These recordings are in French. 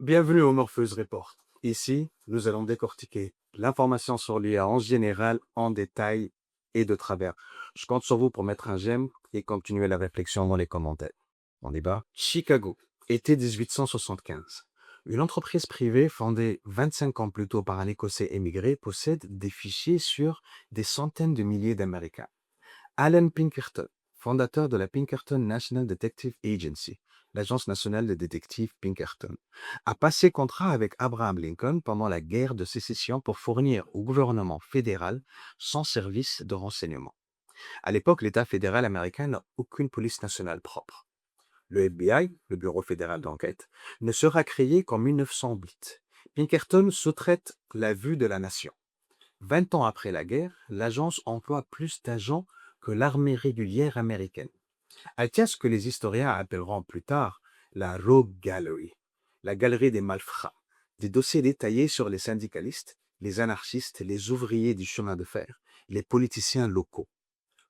Bienvenue au Morpheus Report. Ici, nous allons décortiquer l'information sur l'IA en général, en détail et de travers. Je compte sur vous pour mettre un j'aime et continuer la réflexion dans les commentaires. On débat. Chicago, été 1875. Une entreprise privée fondée 25 ans plus tôt par un Écossais émigré possède des fichiers sur des centaines de milliers d'Américains. Alan Pinkerton, fondateur de la Pinkerton National Detective Agency, l'agence nationale de détectives Pinkerton, a passé contrat avec Abraham Lincoln pendant la guerre de sécession pour fournir au gouvernement fédéral son service de renseignement. À l'époque, l'État fédéral américain n'a aucune police nationale propre. Le FBI, le Bureau fédéral d'enquête, ne sera créé qu'en 1908. Pinkerton sous-traite la vue de la nation. 20 ans après la guerre, l'agence emploie plus d'agents que l'armée régulière américaine. Elle tient ce que les historiens appelleront plus tard la Rogue Gallery, la galerie des malfrats, des dossiers détaillés sur les syndicalistes, les anarchistes, les ouvriers du chemin de fer, les politiciens locaux.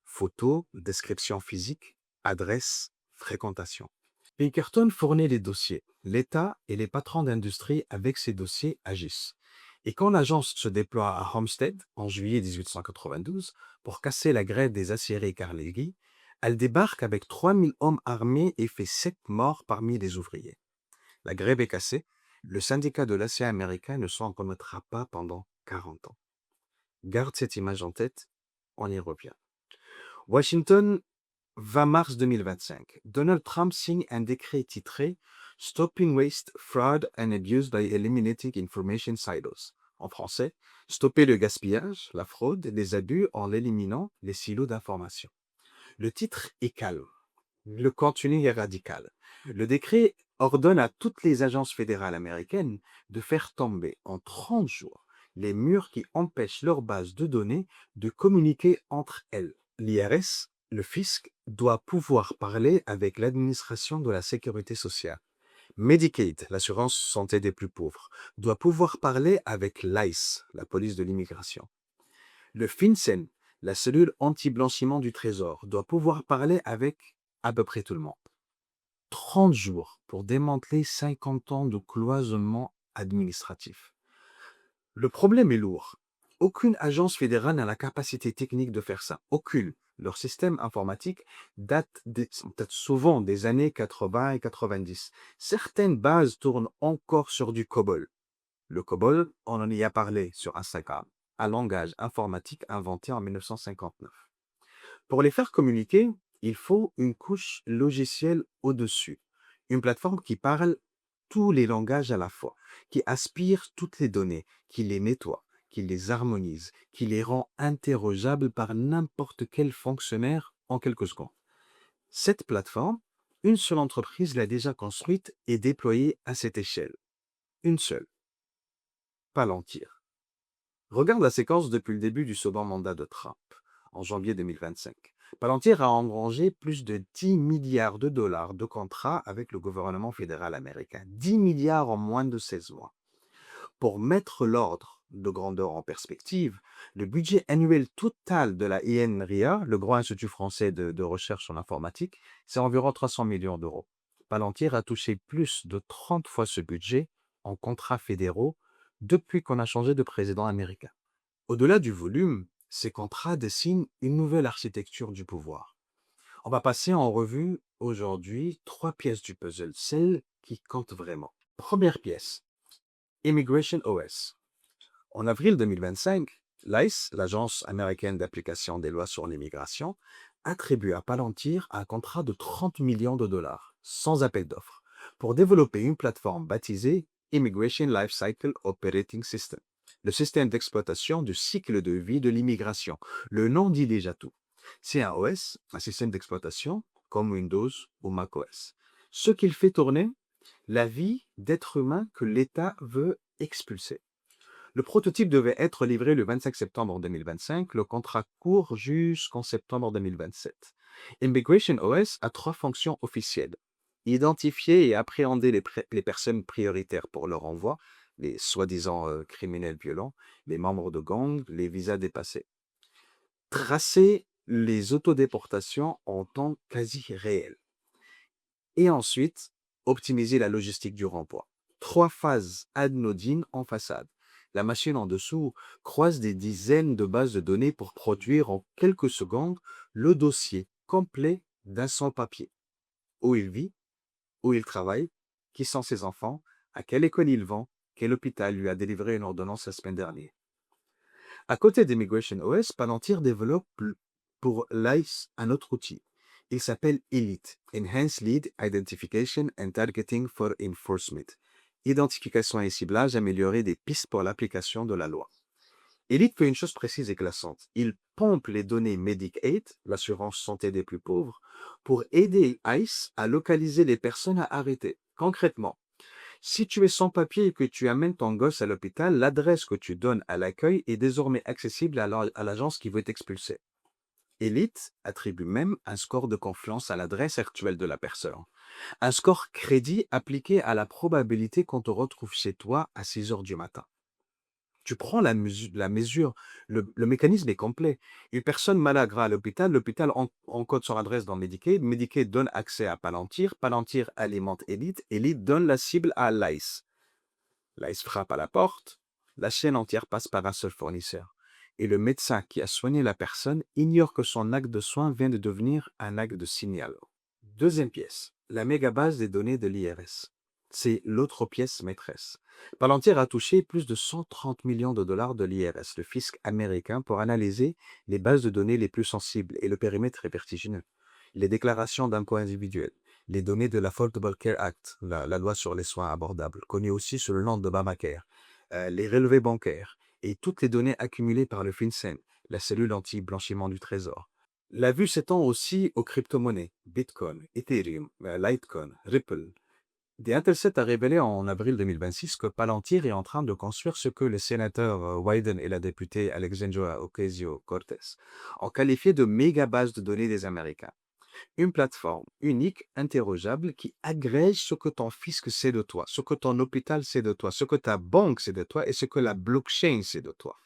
Photos, descriptions physiques, adresses, fréquentation. Pinkerton fournit les dossiers. L'État et les patrons d'industrie avec ces dossiers agissent. Et quand l'agence se déploie à Homestead en juillet 1892 pour casser la grève des aciéries Carnegie, elle débarque avec 3000 hommes armés et fait 7 morts parmi les ouvriers. La grève est cassée, le syndicat de l'acier américain ne s'en remettra pas pendant 40 ans. Garde cette image en tête, on y revient. Washington, 20 mars 2025. Donald Trump signe un décret titré Stopping Waste, Fraud and Abuse by Eliminating Information Silos. En français, stopper le gaspillage, la fraude et les abus en éliminant les silos d'information. Le titre est calme. Le contenu est radical. Le décret ordonne à toutes les agences fédérales américaines de faire tomber en 30 jours les murs qui empêchent leurs bases de données de communiquer entre elles. L'IRS, le fisc, doit pouvoir parler avec l'administration de la sécurité sociale. Medicaid, l'assurance santé des plus pauvres, doit pouvoir parler avec l'ICE, la police de l'immigration. Le FinCEN, la cellule anti-blanchiment du Trésor, doit pouvoir parler avec à peu près tout le monde. 30 jours pour démanteler 50 ans de cloisonnement administratif. Le problème est lourd. Aucune agence fédérale n'a la capacité technique de faire ça. Aucune. Leur système informatique date souvent des années 80 et 90. Certaines bases tournent encore sur du COBOL. Le COBOL, on en y a parlé sur Instagram, un langage informatique inventé en 1959. Pour les faire communiquer, il faut une couche logicielle au-dessus, une plateforme qui parle tous les langages à la fois, qui aspire toutes les données, qui les nettoie, qui les harmonise, qui les rend interrogeables par n'importe quel fonctionnaire en quelques secondes. Cette plateforme, une seule entreprise l'a déjà construite et déployée à cette échelle. Une seule, Palantir. Regarde la séquence depuis le début du second mandat de Trump, en janvier 2025. Palantir a engrangé plus de 10 milliards de dollars de contrats avec le gouvernement fédéral américain. 10 milliards en moins de 16 mois. Pour mettre l'ordre de grandeur en perspective, le budget annuel total de la INRIA, le Grand Institut français de recherche en informatique, c'est environ 300 millions d'euros. Palantir a touché plus de 30 fois ce budget en contrats fédéraux depuis qu'on a changé de président américain. Au-delà du volume, ces contrats dessinent une nouvelle architecture du pouvoir. On va passer en revue aujourd'hui 3 pièces du puzzle, celles qui comptent vraiment. Première pièce, Immigration OS. En avril 2025, l'ICE, l'Agence américaine d'application des lois sur l'immigration, attribue à Palantir un contrat de 30 millions de dollars, sans appel d'offres, pour développer une plateforme baptisée Immigration Lifecycle Operating System, le système d'exploitation du cycle de vie de l'immigration. Le nom dit déjà tout. C'est un OS, un système d'exploitation, comme Windows ou macOS. Ce qu'il fait tourner, la vie d'êtres humains que l'État veut expulser. Le prototype devait être livré le 25 septembre 2025. Le contrat court jusqu'en septembre 2027. Immigration OS a 3 fonctions officielles. Identifier et appréhender les personnes prioritaires pour leur envoi, les soi-disant criminels violents, les membres de gangs, les visas dépassés. Tracer les autodéportations en temps quasi réel. Et ensuite, optimiser la logistique du renvoi. 3 phases anodines en façade. La machine en dessous croise des dizaines de bases de données pour produire en quelques secondes le dossier complet d'un sans-papier. Où il vit, où il travaille, qui sont ses enfants, à quelle école il vont, quel hôpital lui a délivré une ordonnance la semaine dernière. À côté d'Immigration OS, Palantir développe pour l'ICE un autre outil. Il s'appelle ELITE, Enhanced Lead Identification and Targeting for Enforcement. Identification et ciblage amélioré des pistes pour l'application de la loi. ELITE fait une chose précise et glaçante. Il pompe les données Medicaid, l'assurance santé des plus pauvres, pour aider ICE à localiser les personnes à arrêter. Concrètement, si tu es sans papier et que tu amènes ton gosse à l'hôpital, l'adresse que tu donnes à l'accueil est désormais accessible à l'agence qui veut t'expulser. Elite attribue même un score de confiance à l'adresse actuelle de la personne. Un score crédit appliqué à la probabilité qu'on te retrouve chez toi à 6 heures du matin. Tu prends la mesure, le mécanisme est complet. Une personne malade à l'hôpital, l'hôpital encode son adresse dans Medicaid, Medicaid donne accès à Palantir, Palantir alimente Elite, Elite donne la cible à l'ICE. L'ICE frappe à la porte, la chaîne entière passe par un seul fournisseur. Et le médecin qui a soigné la personne ignore que son acte de soin vient de devenir un acte de signal. Deuxième pièce, la mégabase des données de l'IRS. C'est l'autre pièce maîtresse. Palantir a touché plus de 130 millions de dollars de l'IRS, le fisc américain, pour analyser les bases de données les plus sensibles et le périmètre est vertigineux. Les déclarations d'impôts individuels, les données de l'Affordable Care Act, la loi sur les soins abordables, connue aussi sous le nom d'Obamacare, les relevés bancaires et toutes les données accumulées par le FinCEN, la cellule anti-blanchiment du Trésor. La vue s'étend aussi aux crypto-monnaies, Bitcoin, Ethereum, Litecoin, Ripple. The Intercept a révélé en avril 2026 que Palantir est en train de construire ce que le sénateur Wyden et la députée Alexandria Ocasio-Cortez ont qualifié de méga base de données des Américains. Une plateforme unique, interrogeable, qui agrège ce que ton fisc sait de toi, ce que ton hôpital sait de toi, ce que ta banque sait de toi et ce que la blockchain sait de toi.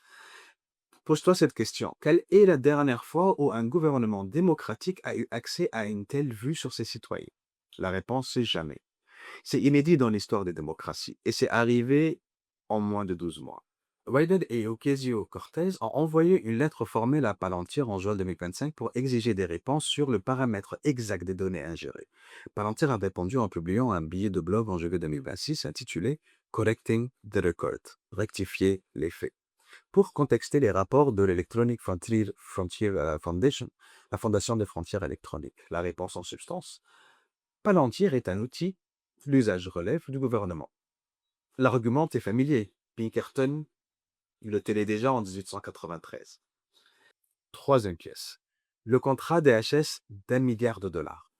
Pose-toi cette question. Quelle est la dernière fois où un gouvernement démocratique a eu accès à une telle vue sur ses citoyens? La réponse, c'est jamais. C'est inédit dans l'histoire des démocraties et c'est arrivé en moins de 12 mois. Biden et Ocasio-Cortez ont envoyé une lettre formelle à Palantir en juin 2025 pour exiger des réponses sur le paramètre exact des données ingérées. Palantir a répondu en publiant un billet de blog en juillet 2026 intitulé Correcting the Record, rectifier les faits, pour contexter les rapports de l'Electronic Frontier Foundation, la Fondation des frontières électroniques. La réponse en substance: Palantir est un outil, l'usage relève du gouvernement. L'argument est familier. Pinkerton le télé déjà en 1893. Troisième pièce. Le contrat DHS d'1 milliard de dollars.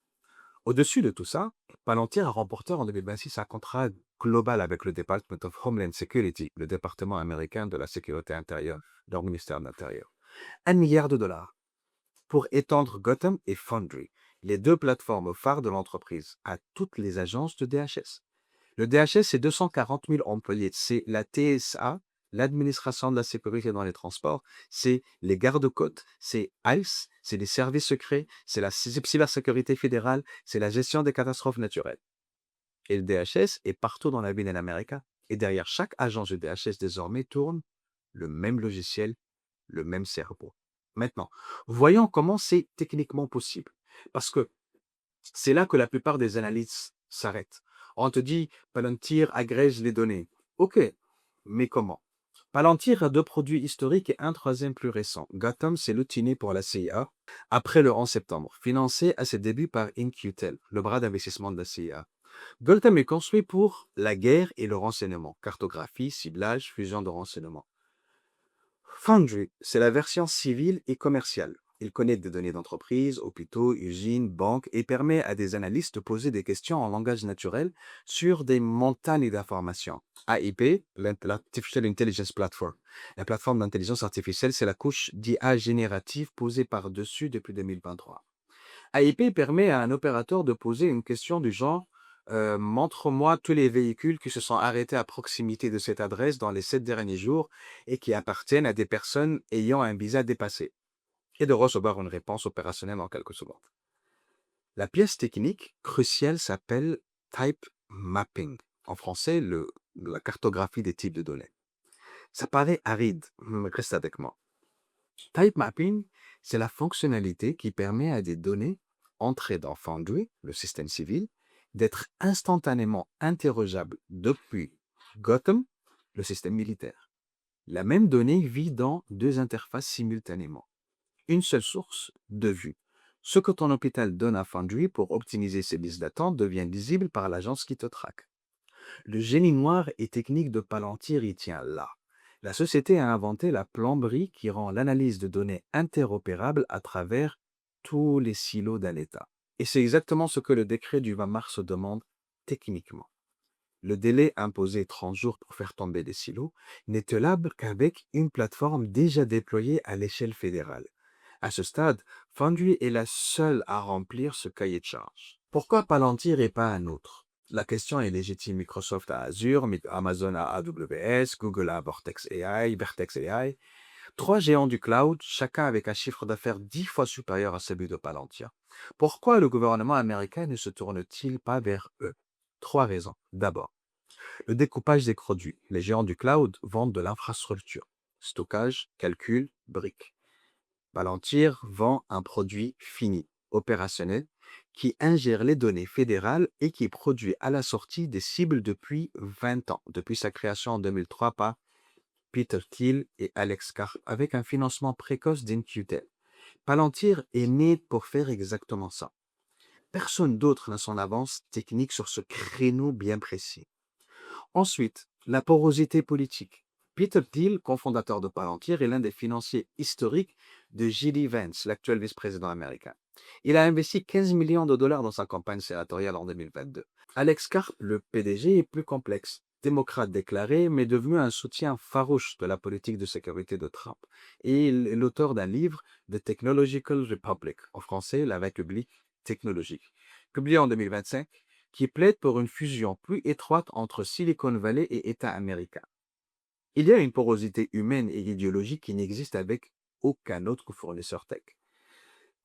Au-dessus de tout ça, Palantir a remporté en 2026 un contrat global avec le Department of Homeland Security, le département américain de la sécurité intérieure, leur ministère de l'Intérieur. 1 milliard de dollars pour étendre Gotham et Foundry, les deux plateformes phares de l'entreprise, à toutes les agences de DHS. Le DHS, c'est 240 000 employés. C'est la TSA, l'administration de la sécurité dans les transports, c'est les gardes-côtes, c'est ICE, c'est les services secrets, c'est la cybersécurité fédérale, c'est la gestion des catastrophes naturelles. Et le DHS est partout dans la ville en Amérique. Et derrière chaque agence de DHS, désormais, tourne le même logiciel, le même cerveau. Maintenant, voyons comment c'est techniquement possible. Parce que c'est là que la plupart des analyses s'arrêtent. On te dit, Palantir agrège les données. OK, mais comment? Palantir a deux produits historiques et un troisième plus récent. Gotham, c'est l'outil né pour la CIA après le 11 septembre, financé à ses débuts par InQtel, le bras d'investissement de la CIA. Gotham est construit pour la guerre et le renseignement, cartographie, ciblage, fusion de renseignements. Foundry, c'est la version civile et commerciale. Il connecte des données d'entreprise, hôpitaux, usines, banques et permet à des analystes de poser des questions en langage naturel sur des montagnes d'informations. AIP, l'Artificial Intelligence Platform. La plateforme d'intelligence artificielle, c'est la couche d'IA générative posée par-dessus depuis 2023. AIP permet à un opérateur de poser une question du genre montre-moi tous les véhicules qui se sont arrêtés à proximité de cette adresse dans les 7 derniers jours et qui appartiennent à des personnes ayant un visa dépassé, et de recevoir une réponse opérationnelle en quelques secondes. La pièce technique cruciale s'appelle Type Mapping, En français, la cartographie des types de données. Ça paraît aride, mais reste avec moi. Type mapping, c'est la fonctionnalité qui permet à des données entrées dans Foundry, le système civil, d'être instantanément interrogeables depuis Gotham, le système militaire. La même donnée vit dans deux interfaces simultanément. Une seule source, deux vues. Ce que ton hôpital donne à Foundry pour optimiser ses listes d'attente devient lisible par l'agence qui te traque. Le génie noir et technique de Palantir y tient là. La société a inventé la plomberie qui rend l'analyse de données interopérable à travers tous les silos d'un État. Et c'est exactement ce que le décret du 20 mars demande techniquement. Le délai imposé 30 jours pour faire tomber des silos n'est tenable qu'avec une plateforme déjà déployée à l'échelle fédérale. À ce stade, Foundry est la seule à remplir ce cahier de charges. Pourquoi Palantir et pas un autre? La question est légitime. Microsoft à Azure, Amazon à AWS, Google à Vertex AI. Trois géants du cloud, chacun avec un chiffre d'affaires 10 fois supérieur à celui de Palantir. Pourquoi le gouvernement américain ne se tourne-t-il pas vers eux? Trois raisons. D'abord, le découpage des produits. Les géants du cloud vendent de l'infrastructure. Stockage, calcul, briques. Palantir vend un produit fini, opérationnel, qui ingère les données fédérales et qui produit à la sortie des cibles depuis 20 ans, depuis sa création en 2003 par Peter Thiel et Alex Karp, avec un financement précoce d'InQtel. Palantir est né pour faire exactement ça. Personne d'autre n'a son avance technique sur ce créneau bien précis. Ensuite, la porosité politique. Peter Thiel, cofondateur de Palantir, est l'un des financiers historiques de J.D. Vance, l'actuel vice-président américain. Il a investi 15 millions de dollars dans sa campagne sénatoriale en 2022. Alex Karp, le PDG, est plus complexe. Démocrate déclaré, mais devenu un soutien farouche de la politique de sécurité de Trump. Et il est l'auteur d'un livre, The Technological Republic, en français, La République technologique, publié en 2025, qui plaide pour une fusion plus étroite entre Silicon Valley et État américain. Il y a une porosité humaine et idéologique qui n'existe avec aucun autre fournisseur tech.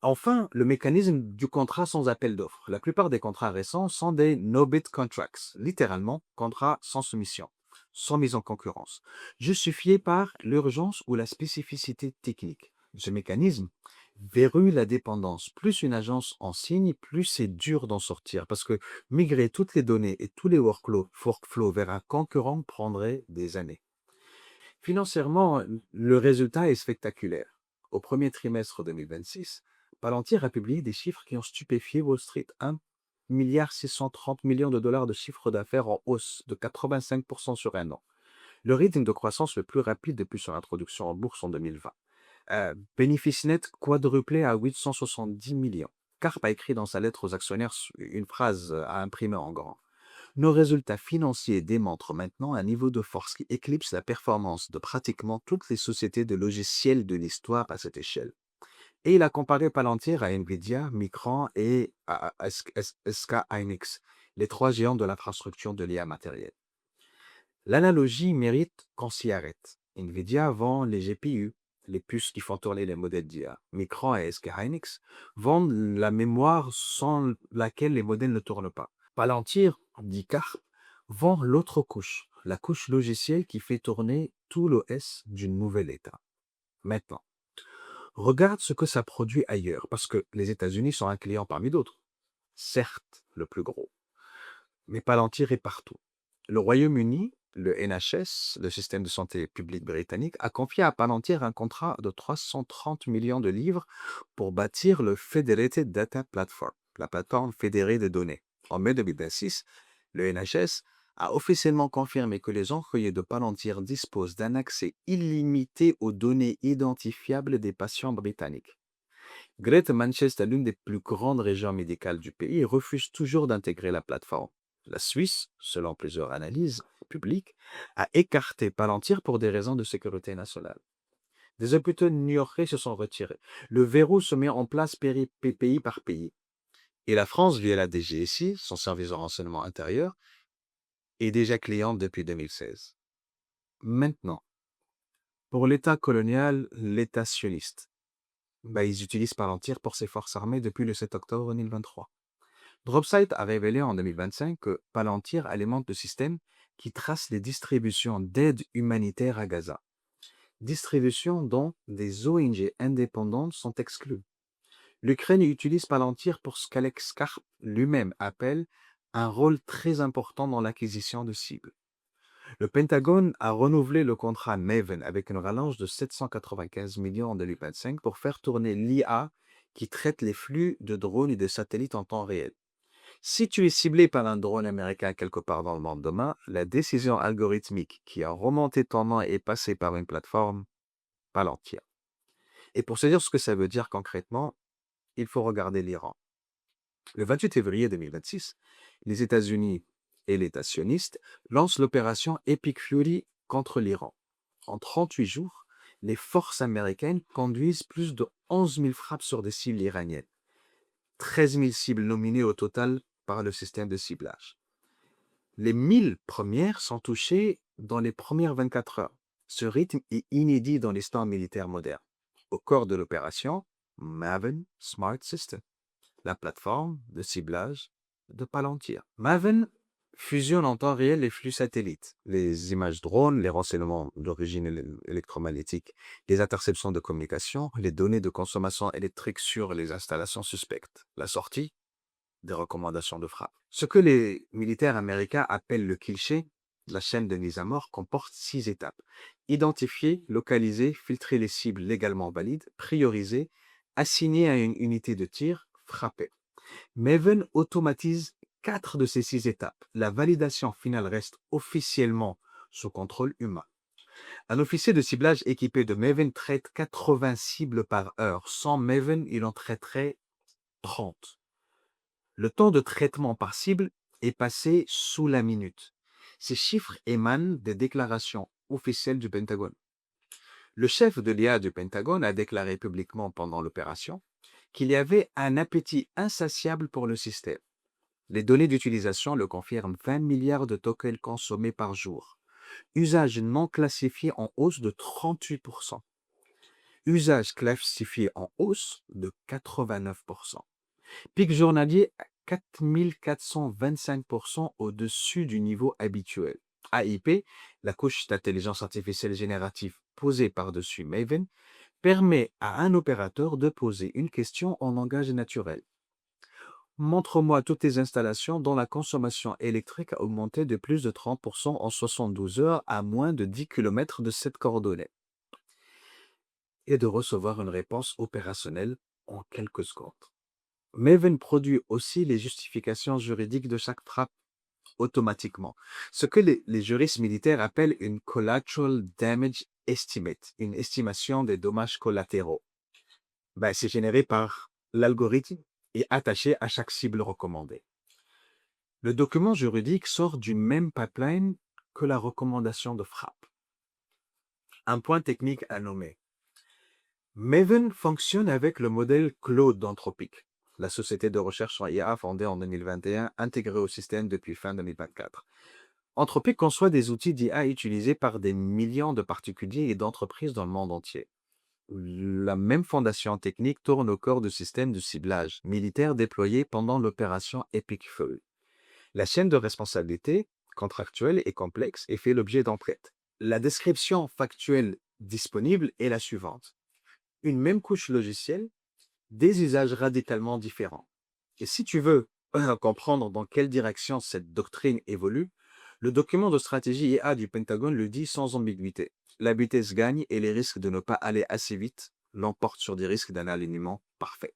Enfin, le mécanisme du contrat sans appel d'offres. La plupart des contrats récents sont des no-bid contracts, littéralement contrats sans soumission, sans mise en concurrence, justifiés par l'urgence ou la spécificité technique. Ce mécanisme verrouille la dépendance. Plus une agence en signe, plus c'est dur d'en sortir, parce que migrer toutes les données et tous les workflows vers un concurrent prendrait des années. Financièrement, le résultat est spectaculaire. Au premier trimestre 2026, Palantir a publié des chiffres qui ont stupéfié Wall Street. 1,630 milliard de dollars de chiffre d'affaires en hausse de 85% sur un an. Le rythme de croissance le plus rapide depuis son introduction en bourse en 2020. Bénéfice net quadruplé à 870 millions. Karp a écrit dans sa lettre aux actionnaires une phrase à imprimer en grand. Nos résultats financiers démontrent maintenant un niveau de force qui éclipse la performance de pratiquement toutes les sociétés de logiciels de l'histoire à cette échelle. Et il a comparé Palantir à Nvidia, Micron et à SK Hynix, les trois géants de l'infrastructure de l'IA matérielle. L'analogie mérite qu'on s'y arrête. Nvidia vend les GPU, les puces qui font tourner les modèles d'IA. Micron et SK Hynix vendent la mémoire sans laquelle les modèles ne tournent pas. Palantir, dit Karp, vend l'autre couche, la couche logicielle qui fait tourner tout l'OS d'une nouvelle État. Maintenant, regarde ce que ça produit ailleurs, parce que les États-Unis sont un client parmi d'autres. Certes, le plus gros. Mais Palantir est partout. Le Royaume-Uni, le NHS, le système de santé publique britannique, a confié à Palantir un contrat de 330 millions de livres pour bâtir le Federated Data Platform, la plateforme fédérée de données. En mai 2026, le NHS a officiellement confirmé que les employés de Palantir disposent d'un accès illimité aux données identifiables des patients britanniques. Greater Manchester, l'une des plus grandes régions médicales du pays, refuse toujours d'intégrer la plateforme. La Suisse, selon plusieurs analyses publiques, a écarté Palantir pour des raisons de sécurité nationale. Des hôpitaux new-yorkais se sont retirés. Le verrou se met en place pays par pays. Et la France, via la DGSI, son service de renseignement intérieur, est déjà cliente depuis 2016. Maintenant, pour l'État colonial, l'État sioniste, ils utilisent Palantir pour ses forces armées depuis le 7 octobre 2023. Dropsite a révélé en 2025 que Palantir alimente le système qui trace les distributions d'aide humanitaire à Gaza. Distributions dont des ONG indépendantes sont exclues. L'Ukraine utilise Palantir pour ce qu'Alex Karp lui-même appelle un rôle très important dans l'acquisition de cibles. Le Pentagone a renouvelé le contrat Maven avec une rallonge de 795 millions en 2025 pour faire tourner l'IA qui traite les flux de drones et de satellites en temps réel. Si tu es ciblé par un drone américain quelque part dans le monde demain, la décision algorithmique qui a remonté ton nom est passée par une plateforme Palantir. Et pour se dire ce que ça veut dire concrètement, il faut regarder l'Iran. Le 28 février 2026, les États-Unis et l'État sioniste lancent l'opération Epic Fury contre l'Iran. En 38 jours, les forces américaines conduisent plus de 11 000 frappes sur des cibles iraniennes. 13 000 cibles nominées au total par le système de ciblage. Les 1000 premières sont touchées dans les premières 24 heures. Ce rythme est inédit dans l'histoire militaire moderne. Au cœur de l'opération, Maven Smart System, la plateforme de ciblage de Palantir. Maven fusionne en temps réel les flux satellites, les images drones, les renseignements d'origine électromagnétique, les interceptions de communication, les données de consommation électrique sur les installations suspectes. La sortie, des recommandations de frappe. Ce que les militaires américains appellent le kill chain, la chaîne de mise à mort, comporte 6 étapes. Identifier, localiser, filtrer les cibles légalement valides, prioriser, assigner à une unité de tir, frapper. Maven automatise 4 de ces 6 étapes. La validation finale reste officiellement sous contrôle humain. Un officier de ciblage équipé de Maven traite 80 cibles par heure. Sans Maven, il en traiterait 30. Le temps de traitement par cible est passé sous la minute. Ces chiffres émanent des déclarations officielles du Pentagone. Le chef de l'IA du Pentagone a déclaré publiquement pendant l'opération qu'il y avait un appétit insatiable pour le système. Les données d'utilisation le confirment: 20 milliards de tokens consommés par jour. Usage non classifié en hausse de 38%. Usage classifié en hausse de 89%. Pic journalier à 4425% au-dessus du niveau habituel. AIP, la couche d'intelligence artificielle générative posée par-dessus Maven, permet à un opérateur de poser une question en langage naturel. Montre-moi toutes tes installations dont la consommation électrique a augmenté de plus de 30% en 72 heures à moins de 10 km de cette coordonnée. Et de recevoir une réponse opérationnelle en quelques secondes. Maven produit aussi les justifications juridiques de chaque frappe automatiquement, ce que les juristes militaires appellent une collateral damage estimate, une estimation des dommages collatéraux. C'est généré par l'algorithme et attaché à chaque cible recommandée. Le document juridique sort du même pipeline que la recommandation de frappe. Un point technique à nommer. Maven fonctionne avec le modèle Claude d'Anthropic, la société de recherche en IA fondée en 2021, intégrée au système depuis fin 2024. Anthropic conçoit des outils d'IA utilisés par des millions de particuliers et d'entreprises dans le monde entier. La même fondation technique tourne au corps du système de ciblage militaire déployé pendant l'opération Epic Fury. La chaîne de responsabilité contractuelle est complexe et fait l'objet d'enquêtes. La description factuelle disponible est la suivante. Une même couche logicielle, des usages radicalement différents. Et si tu veux comprendre dans quelle direction cette doctrine évolue, le document de stratégie IA du Pentagone le dit sans ambiguïté. La vitesse gagne et les risques de ne pas aller assez vite l'emportent sur des risques d'un alignement parfait.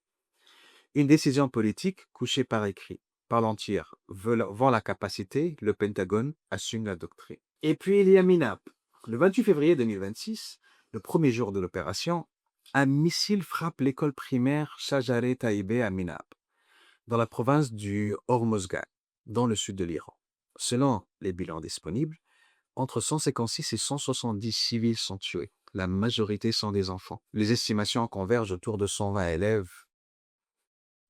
Une décision politique couchée par écrit. Palantir vend la capacité, le Pentagone assume la doctrine. Et puis il y a Minap. Le 28 février 2026, le premier jour de l'opération, un missile frappe l'école primaire Shajareh Taïbeh à Minap, dans la province du Hormozgan, dans le sud de l'Iran. Selon les bilans disponibles, entre 156 et 170 civils sont tués. La majorité sont des enfants. Les estimations convergent autour de 120 élèves.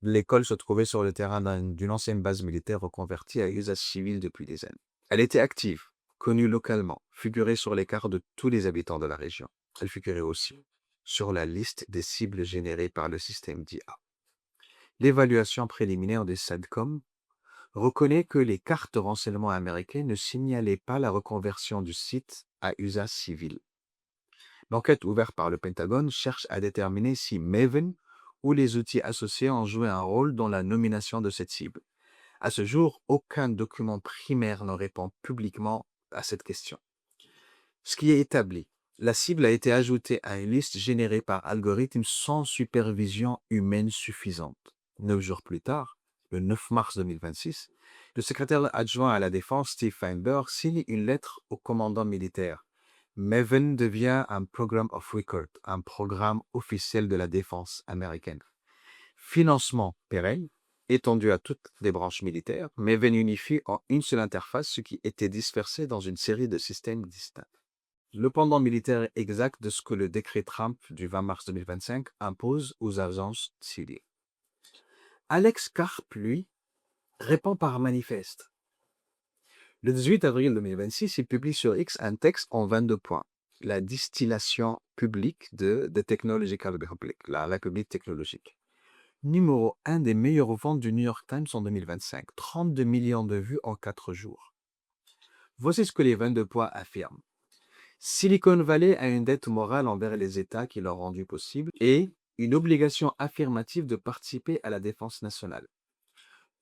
L'école se trouvait sur le terrain d'une ancienne base militaire reconvertie à usage civil depuis des années. Elle était active, connue localement, figurait sur les cartes de tous les habitants de la région. Elle figurait aussi sur la liste des cibles générées par le système d'IA. L'évaluation préliminaire des SADCOM reconnaît que les cartes de renseignement américaines ne signalaient pas la reconversion du site à usage civil. L'enquête ouverte par le Pentagone cherche à déterminer si Maven ou les outils associés ont joué un rôle dans la nomination de cette cible. À ce jour, aucun document primaire ne répond publiquement à cette question. Ce qui est établi, la cible a été ajoutée à une liste générée par algorithme sans supervision humaine suffisante. 9 jours plus tard, le 9 mars 2026, le secrétaire adjoint à la Défense, Steve Feinberg, signe une lettre au commandant militaire. Maven devient un Program of Record, un programme officiel de la défense américaine. Financement pérenne, étendu à toutes les branches militaires, Maven unifie en une seule interface ce qui était dispersé dans une série de systèmes distincts. Le pendant militaire exact de ce que le décret Trump du 20 mars 2025 impose aux agences civiles. Alex Karp, lui, répond par manifeste. Le 18 avril 2026, il publie sur X un texte en 22 points. La distillation publique de The Technological Republic, la République technologique. Numéro 1 des meilleures ventes du New York Times en 2025. 32 millions de vues en 4 jours. Voici ce que les 22 points affirment. Silicon Valley a une dette morale envers les États qui l'ont rendu possible et une obligation affirmative de participer à la défense nationale.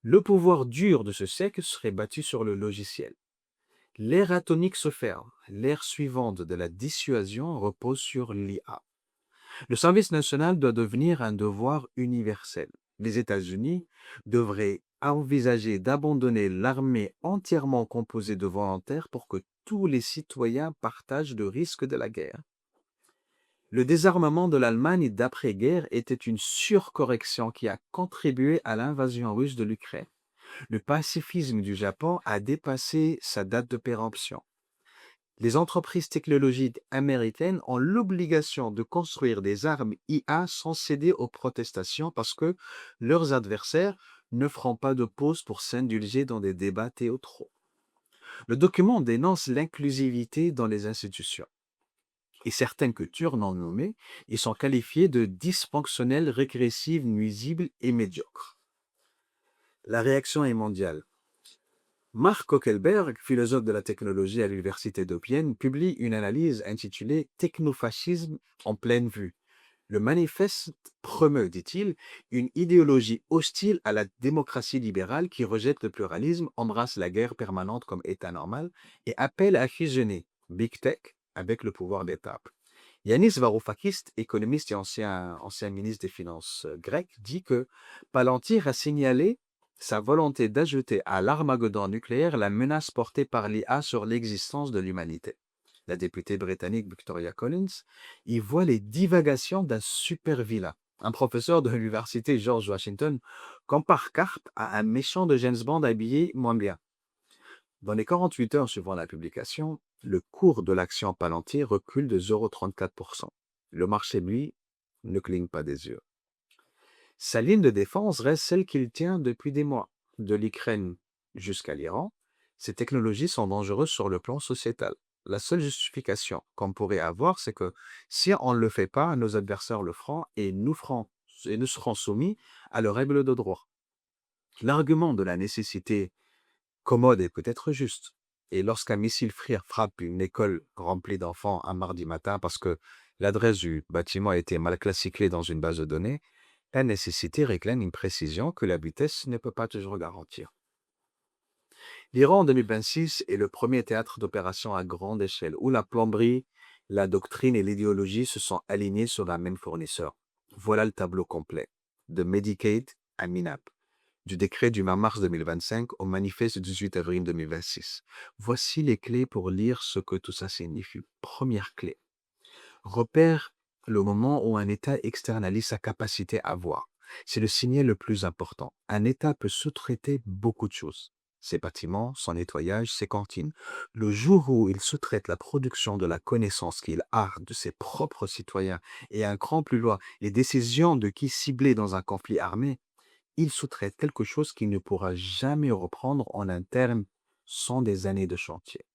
Le pouvoir dur de ce siècle serait battu sur le logiciel. L'ère atomique se ferme. L'ère suivante de la dissuasion repose sur l'IA. Le service national doit devenir un devoir universel. Les États-Unis devraient envisager d'abandonner l'armée entièrement composée de volontaires pour que tous les citoyens partagent le risque de la guerre. Le désarmement de l'Allemagne d'après-guerre était une surcorrection qui a contribué à l'invasion russe de l'Ukraine. Le pacifisme du Japon a dépassé sa date de péremption. Les entreprises technologiques américaines ont l'obligation de construire des armes IA sans céder aux protestations parce que leurs adversaires ne feront pas de pause pour s'indulger dans des débats théâtraux. Le document dénonce l'inclusivité dans les institutions. Et certaines cultures non nommées, ils sont qualifiés de dysfonctionnelles, régressives, nuisibles et médiocres. La réaction est mondiale. Mark Kokelberg, philosophe de la technologie à l'université d'Opienne, publie une analyse intitulée Technofascisme en pleine vue. Le manifeste promeut, dit-il, une idéologie hostile à la démocratie libérale qui rejette le pluralisme, embrasse la guerre permanente comme état normal et appelle à fusionner Big Tech avec le pouvoir d'État. Yanis Varoufakis, économiste et ancien ministre des Finances grec, dit que Palantir a signalé sa volonté d'ajouter à l'armageddon nucléaire la menace portée par l'IA sur l'existence de l'humanité. La députée britannique Victoria Collins y voit les divagations d'un supervilain. Un professeur de l'université George Washington compare Karp à un méchant de James Bond habillé moins bien. Dans les 48 heures suivant la publication, le cours de l'action Palantir recule de 0,34%. Le marché, lui, ne cligne pas des yeux. Sa ligne de défense reste celle qu'il tient depuis des mois. De l'Ukraine jusqu'à l'Iran, ces technologies sont dangereuses sur le plan sociétal. La seule justification qu'on pourrait avoir, c'est que si on ne le fait pas, nos adversaires le feront et nous serons soumis à leurs règles de droit. L'argument de la nécessité commode est peut-être juste. Et lorsqu'un missile FLIR frappe une école remplie d'enfants un mardi matin parce que l'adresse du bâtiment a été mal classifiée dans une base de données, la nécessité réclame une précision que la vitesse ne peut pas toujours garantir. L'Iran en 2026 est le premier théâtre d'opération à grande échelle où la plomberie, la doctrine et l'idéologie se sont alignés sur la même fournisseur. Voilà le tableau complet. De Medicaid à Minap. Du décret du 20 mars 2025 au manifeste du 18 avril 2026. Voici les clés pour lire ce que tout ça signifie. Première clé. Repère le moment où un État externalise sa capacité à voir. C'est le signal le plus important. Un État peut sous-traiter beaucoup de choses. Ses bâtiments, son nettoyage, ses cantines. Le jour où il sous-traite la production de la connaissance qu'il a de ses propres citoyens et un cran plus loin, les décisions de qui cibler dans un conflit armé, il sous-traite quelque chose qu'il ne pourra jamais reprendre en interne sans des années de chantier.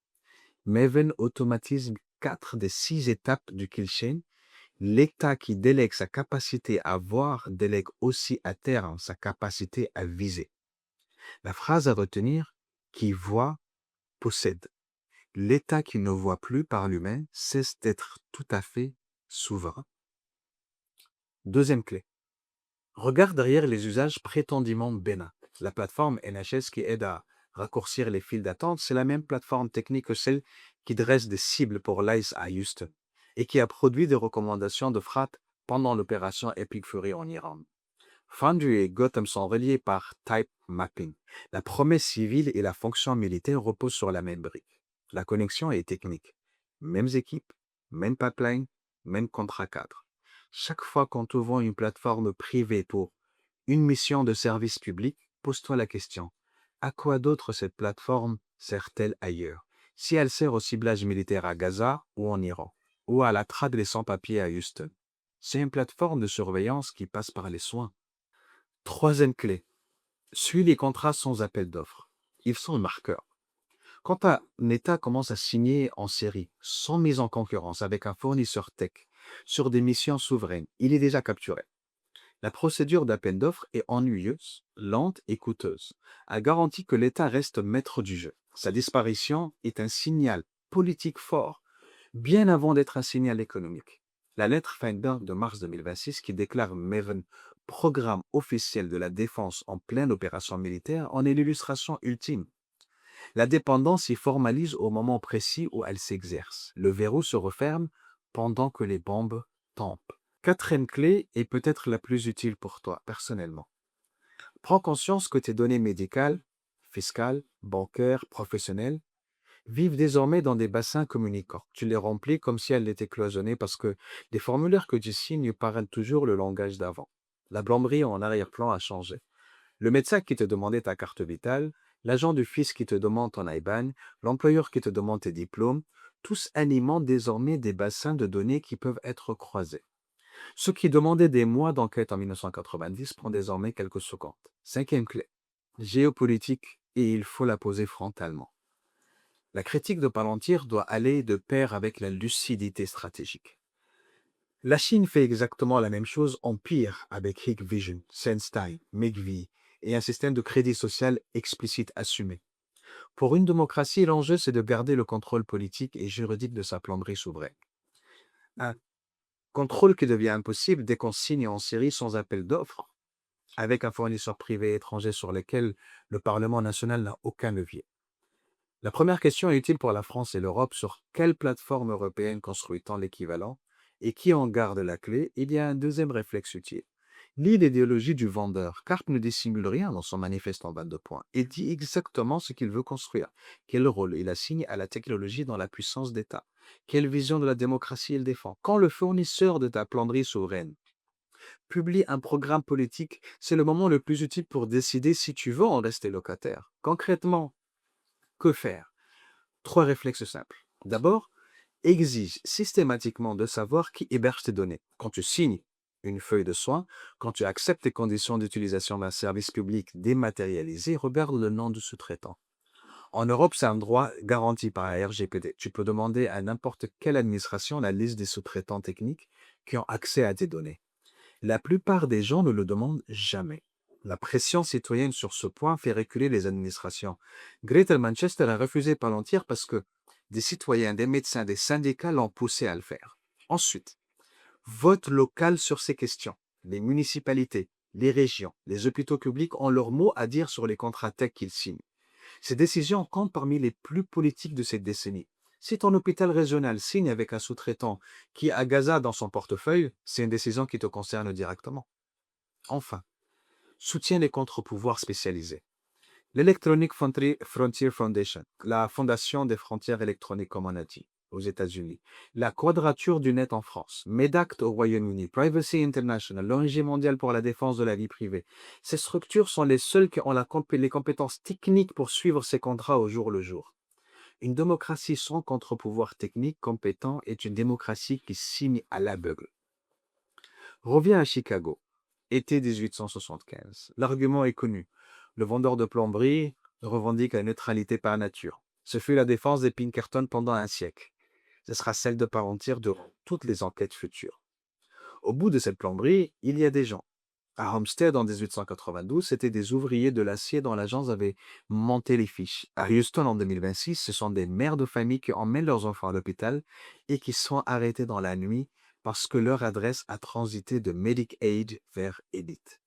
Maven automatise 4 des 6 étapes du kill chain. L'État qui délègue sa capacité à voir délègue aussi à terme sa capacité à viser. La phrase à retenir, qui voit, possède. L'État qui ne voit plus par l'humain cesse d'être tout à fait souverain. Deuxième clé. Regarde derrière les usages prétendument bénins. La plateforme NHS qui aide à raccourcir les files d'attente, c'est la même plateforme technique que celle qui dresse des cibles pour l'ICE à Houston et qui a produit des recommandations de frappe pendant l'opération Epic Fury en Iran. Foundry et Gotham sont reliés par type mapping. La promesse civile et la fonction militaire reposent sur la même brique. La connexion est technique. Mêmes équipes, même pipeline, même contrat cadre. Chaque fois qu'on te vend une plateforme privée pour une mission de service public, pose-toi la question, à quoi d'autre cette plateforme sert-elle ailleurs? Si elle sert au ciblage militaire à Gaza ou en Iran, ou à la traque des sans-papiers à Houston, c'est une plateforme de surveillance qui passe par les soins. Troisième clé, suis les contrats sans appel d'offres. Ils sont un marqueur. Quand un État commence à signer en série, sans mise en concurrence avec un fournisseur tech, sur des missions souveraines, il est déjà capturé. La procédure d'appel d'offres est ennuyeuse, lente et coûteuse. Elle garantit que l'État reste maître du jeu. Sa disparition est un signal politique fort, bien avant d'être un signal économique. La lettre Feinberg de mars 2026 qui déclare Maven programme officiel de la défense en pleine opération militaire en est l'illustration ultime. La dépendance s'y formalise au moment précis où elle s'exerce. Le verrou se referme pendant que les bombes tombent. Quatrième clé est peut-être la plus utile pour toi, personnellement. Prends conscience que tes données médicales, fiscales, bancaires, professionnelles, vivent désormais dans des bassins communicants. Tu les remplis comme si elles étaient cloisonnées parce que les formulaires que tu signes parlent toujours le langage d'avant. La plomberie en arrière-plan a changé. Le médecin qui te demandait ta carte vitale, l'agent du fisc qui te demande ton IBAN, l'employeur qui te demande tes diplômes, tous alimentent désormais des bassins de données qui peuvent être croisés. Ce qui demandait des mois d'enquête en 1990 prend désormais quelques secondes. Cinquième clé, géopolitique, et il faut la poser frontalement. La critique de Palantir doit aller de pair avec la lucidité stratégique. La Chine fait exactement la même chose en pire avec Hikvision, SenseTime, Megvii et un système de crédit social explicite assumé. Pour une démocratie, l'enjeu c'est de garder le contrôle politique et juridique de sa plomberie souveraine. Un contrôle qui devient impossible dès qu'on signe en série sans appel d'offres, avec un fournisseur privé étranger sur lequel le Parlement national n'a aucun levier. La première question est utile pour la France et l'Europe sur quelle plateforme européenne construit-on l'équivalent et qui en garde la clé. Il y a un deuxième réflexe utile. Lis l'idéologie du vendeur. Karp ne dissimule rien dans son manifeste en 22 points. Il dit exactement ce qu'il veut construire, quel rôle il assigne à la technologie dans la puissance d'État, quelle vision de la démocratie il défend. Quand le fournisseur de ta plomberie souveraine publie un programme politique, c'est le moment le plus utile pour décider si tu veux en rester locataire. Concrètement, que faire? Trois réflexes simples. D'abord, exige systématiquement de savoir qui héberge tes données. Quand tu signes une feuille de soin, quand tu acceptes les conditions d'utilisation d'un service public dématérialisé, regarde le nom du sous-traitant. En Europe, c'est un droit garanti par la RGPD. Tu peux demander à n'importe quelle administration la liste des sous-traitants techniques qui ont accès à tes données. La plupart des gens ne le demandent jamais. La pression citoyenne sur ce point fait reculer les administrations. Greater Manchester a refusé Palantir parce que des citoyens, des médecins, des syndicats l'ont poussé à le faire. Ensuite, vote local sur ces questions. Les municipalités, les régions, les hôpitaux publics ont leur mot à dire sur les contrats tech qu'ils signent. Ces décisions comptent parmi les plus politiques de cette décennie. Si ton hôpital régional signe avec un sous-traitant qui a Gaza dans son portefeuille, c'est une décision qui te concerne directement. Enfin, soutiens les contre-pouvoirs spécialisés. L'Electronic Frontier Foundation, la Fondation des frontières électroniques, comme on a dit, aux États-Unis, la Quadrature du Net en France, MEDACT au Royaume-Uni, Privacy International, l'ONG mondiale pour la défense de la vie privée. Ces structures sont les seules qui ont les compétences techniques pour suivre ces contrats au jour le jour. Une démocratie sans contre-pouvoir technique compétent est une démocratie qui signe à l'aveugle. Reviens à Chicago, été 1875. L'argument est connu. Le vendeur de plomberie revendique la neutralité par nature. Ce fut la défense des Pinkerton pendant un siècle. Ce sera celle de Palantir durant toutes les enquêtes futures. Au bout de cette plomberie, il y a des gens. À Homestead, en 1892, c'était des ouvriers de l'acier dont l'agence avait monté les fiches. À Houston, en 2026, ce sont des mères de famille qui emmènent leurs enfants à l'hôpital et qui sont arrêtés dans la nuit parce que leur adresse a transité de Medicaid vers Elite.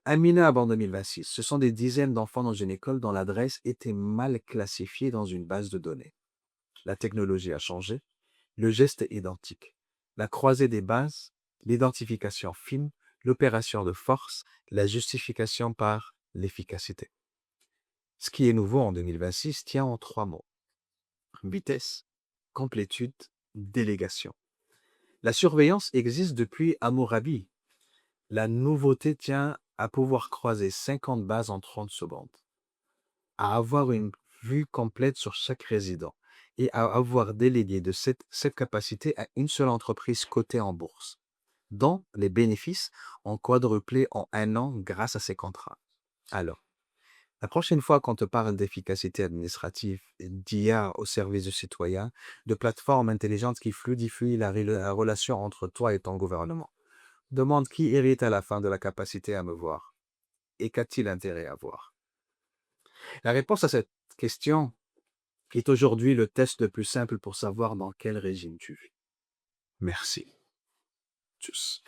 À Minab, en 2026, ce sont des dizaines d'enfants dans une école dont l'adresse était mal classifiée dans une base de données. La technologie a changé, le geste est identique. La croisée des bases, l'identification fine, l'opération de force, la justification par l'efficacité. Ce qui est nouveau en 2026 tient en trois mots: vitesse, complétude, délégation. La surveillance existe depuis Hammurabi. La nouveauté tient à pouvoir croiser 50 bases en 30 secondes, à avoir une vue complète sur chaque résident et à avoir délégué de cette capacité à une seule entreprise cotée en bourse, dont les bénéfices ont quadruplé en un an grâce à ces contrats. Alors, la prochaine fois qu'on te parle d'efficacité administrative, d'IA au service du citoyen, de plateformes intelligentes qui fluidifient la relation entre toi et ton gouvernement, demande qui hérite à la fin de la capacité à me voir et qu'a-t-il intérêt à voir. La réponse à cette question est aujourd'hui le test le plus simple pour savoir dans quel régime tu vis. Merci. Tchuss.